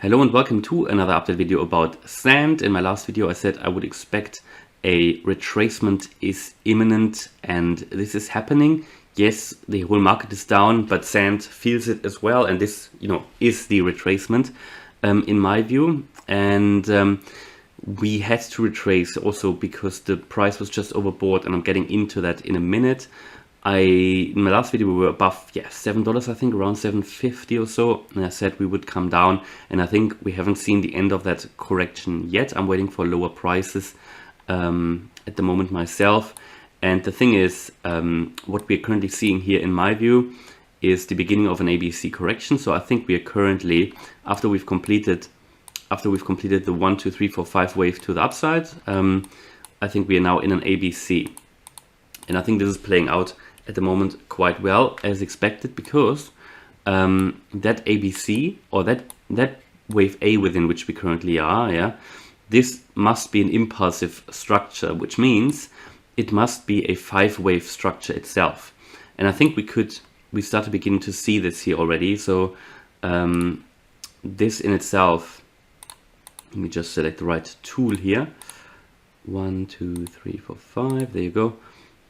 Hello and welcome to another update video about sand. In my last video I said I would expect a retracement is imminent, and this is happening. Yes, the whole market is down, but sand feels it as well, and this is the retracement in my view. And we had to retrace also because the price was just overbought, and I'm getting into that in a minute. In my last video we were above $7, I think around $7.50 or so, and I said we would come down, and I think we haven't seen the end of that correction yet. I'm waiting for lower prices at the moment myself. And the thing is, what we're currently seeing here in my view is the beginning of an ABC correction. So I think we are currently, after we've completed the 1, 2, 3, 4, 5 wave to the upside, I think we are now in an ABC, and I think this is playing out at the moment quite well as expected, because that ABC, or that wave A within which we currently are, this must be an impulsive structure, which means it must be a 5-wave structure itself. And I think we start to begin to see this here already. So this in itself, let me just select the right tool here. 1, 2, 3, 4, 5, there you go.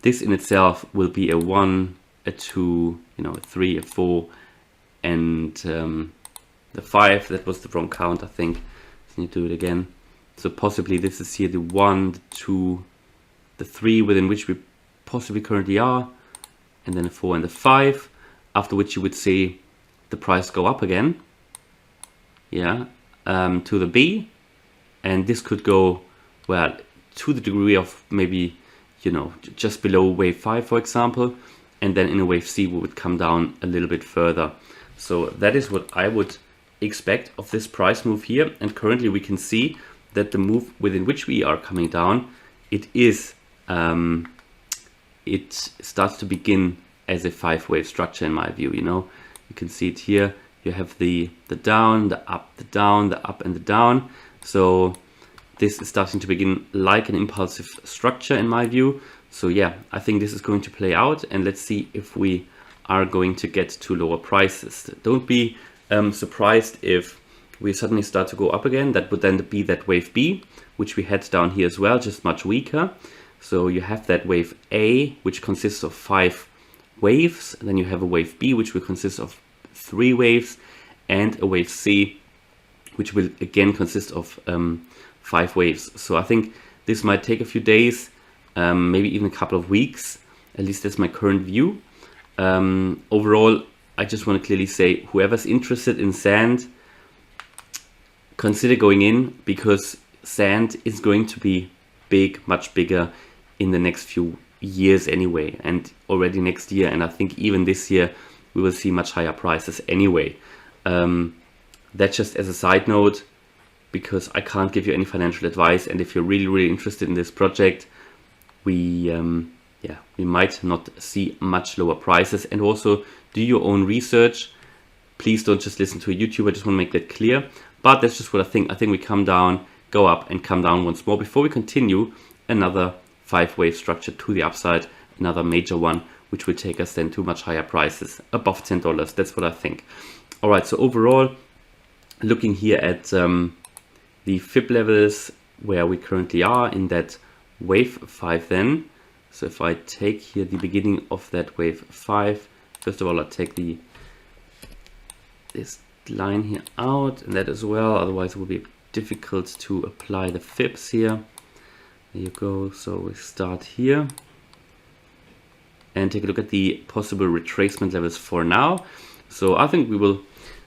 This in itself will be a 1, a 2, a 3, a 4, and the 5. That was the wrong count, I think. Just need to do it again. So possibly this is here the 1, the 2, the 3 within which we possibly currently are, and then a 4 and the 5. After which you would see the price go up again, to the B, and this could go, well, to the degree of maybe just below wave 5, for example, and then in a wave C we would come down a little bit further. So that is what I would expect of this price move here. And currently we can see that the move within which we are coming down, it starts to begin as a 5-wave structure in my view. You can see it here. You have the down, the up, the down, the up, and the down. So this is starting to begin like an impulsive structure in my view. So yeah, I think this is going to play out, and let's see if we are going to get to lower prices. Don't be surprised if we suddenly start to go up again. That would then be that wave B, which we had down here as well, just much weaker. So you have that wave A, which consists of 5 waves, and then you have a wave B, which will consist of 3 waves, and a wave C, which will again consist of 5 waves. So I think this might take a few days, maybe even a couple of weeks. At least that's my current view. Overall, I just want to clearly say, whoever's interested in sand, consider going in, because sand is going to be big, much bigger in the next few years anyway, and already next year, and I think even this year we will see much higher prices anyway. That's just as a side note, because I can't give you any financial advice, and if you're really interested in this project, we might not see much lower prices. And also do your own research. Please don't just listen to a YouTuber. I just want to make that clear. But that's just what I think. I think we come down, go up, and come down once more before we continue another 5-wave structure to the upside, another major one, which will take us then to much higher prices, above $10. That's what I think. All right, so overall, looking here at the fib levels where we currently are in that wave 5 then. So if I take here the beginning of that wave 5, first of all, I'll take this line here out, and that as well, otherwise it will be difficult to apply the fibs here. There you go. So we start here and take a look at the possible retracement levels for now. So I think we will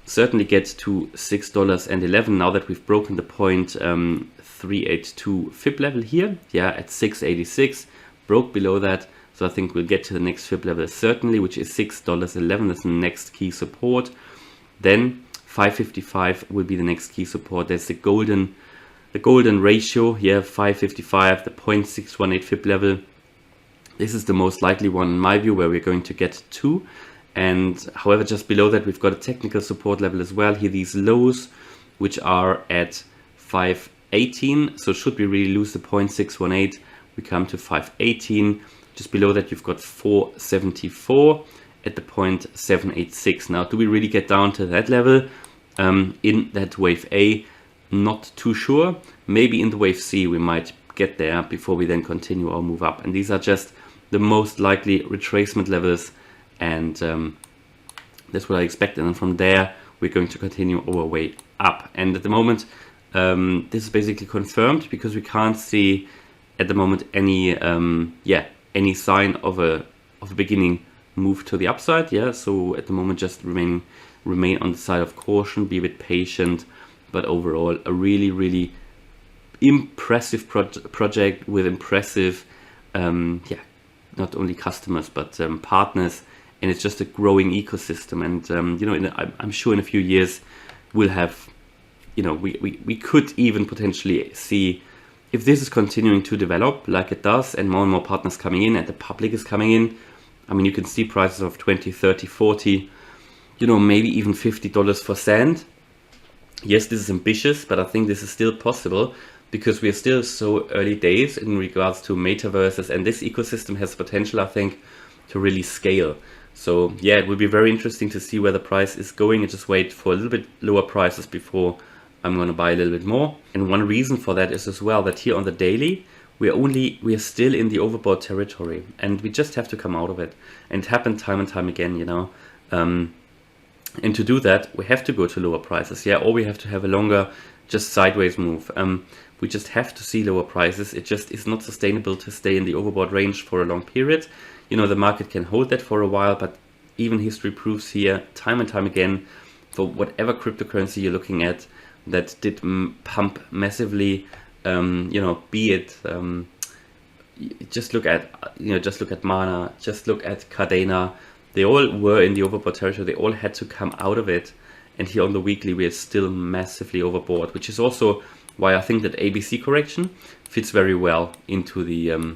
certainly get to $6.11 now that we've broken the 0.382 fib level here, at 6.86, broke below that. So I think we'll get to the next fib level certainly, which is $6.11. That's the next key support. Then 5.55 will be the next key support. There's the golden ratio here, 5.55, the 0.618 fib level. This is the most likely one in my view, where we're going to get to. And however, just below that, we've got a technical support level as well. Here, these lows, which are at 5.18. So should we really lose the 0.618, we come to 5.18. Just below that, you've got 4.74 at the 0.786. Now, do we really get down to that level? in that wave A. Not too sure. Maybe in the wave C we might get there before we then continue our move up. And these are just the most likely retracement levels, and that's what I expect. And then from there we're going to continue our way up. And at the moment this is basically confirmed because we can't see at the moment any any sign of a beginning move to the upside. So at the moment just remain on the side of caution, be a bit patient, but overall a really impressive project with impressive not only customers but partners, and it's just a growing ecosystem. And you know, I'm sure in a few years we'll have, you know, we could even potentially see, if this is continuing to develop like it does and more partners coming in and the public is coming in, I mean, you can see prices of 20, 30, 40, you know, maybe even $50 for sand. Yes, this is ambitious, but I think this is still possible because we are still so early days in regards to metaverses, and this ecosystem has potential, I think, to really scale. So yeah, it will be very interesting to see where the price is going, and just wait for a little bit lower prices before I'm going to buy a little bit more. And one reason for that is as well that here on the daily, we are still in the overbought territory, and we just have to come out of it. And it happened time and time again, you know. And to do that, we have to go to lower prices, or we have to have a longer, just sideways move. We just have to see lower prices. It just is not sustainable to stay in the overbought range for a long period. You know, the market can hold that for a while, but even history proves here, time and time again, for whatever cryptocurrency you're looking at, that did pump massively, you know, be it, just look at Mana, just look at Cardano. They all were in the overbought territory. They all had to come out of it. And here on the weekly, we are still massively overbought, which is also why I think that ABC correction fits very well into the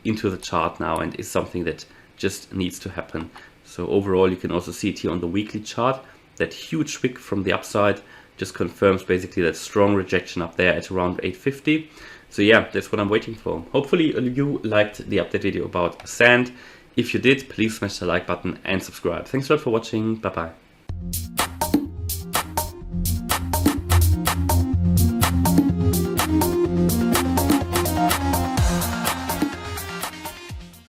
into the chart now, and is something that just needs to happen. So overall, you can also see it here on the weekly chart. That huge wick from the upside just confirms basically that strong rejection up there at around 850. So yeah, that's what I'm waiting for. Hopefully you liked the update video about Sand. If you did, please smash the like button and subscribe. Thanks a lot for watching. Bye bye.